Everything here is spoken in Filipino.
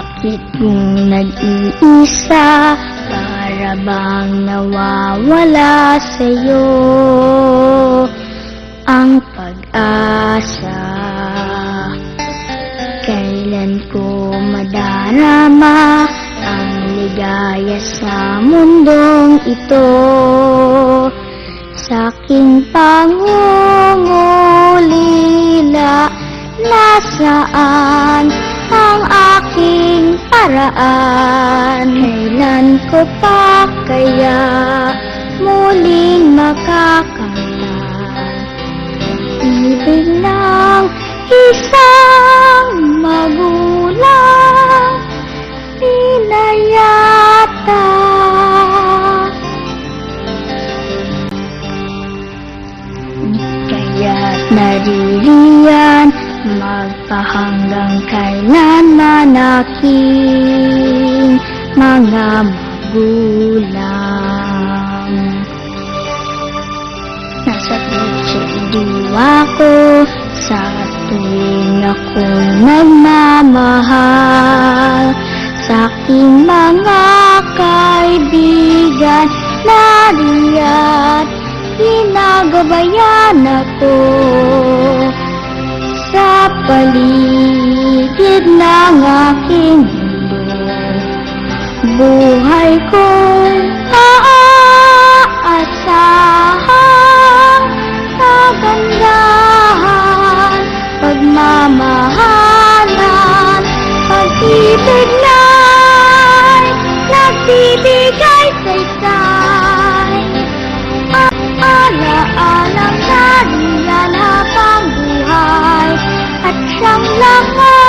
Bakit kung nag-iisa, para bang nawawala sa'yo ang pag-asa? Kailan ko madarama ang ligaya sa mundong ito? Sa'king pangungulila, nasaan ang aking paraan? Kailan ko pa kaya muling makakamtan ibig ng isang magulang pinayata? Kaya't naririyan, magpahanggang kailanman aking mga magulang. Nasa puso't diwa ko sa tuwing ako'y nagmamahal, sa aking mga kaibigan nariya't ginagabayan ako. Sa paligid ng aking mundo, buhay kong aasahang kagandahan, pagmamahalan, pag-ibig na'y nagbibigay saysay. Alaalang nariyan habang buhay at siyang lahat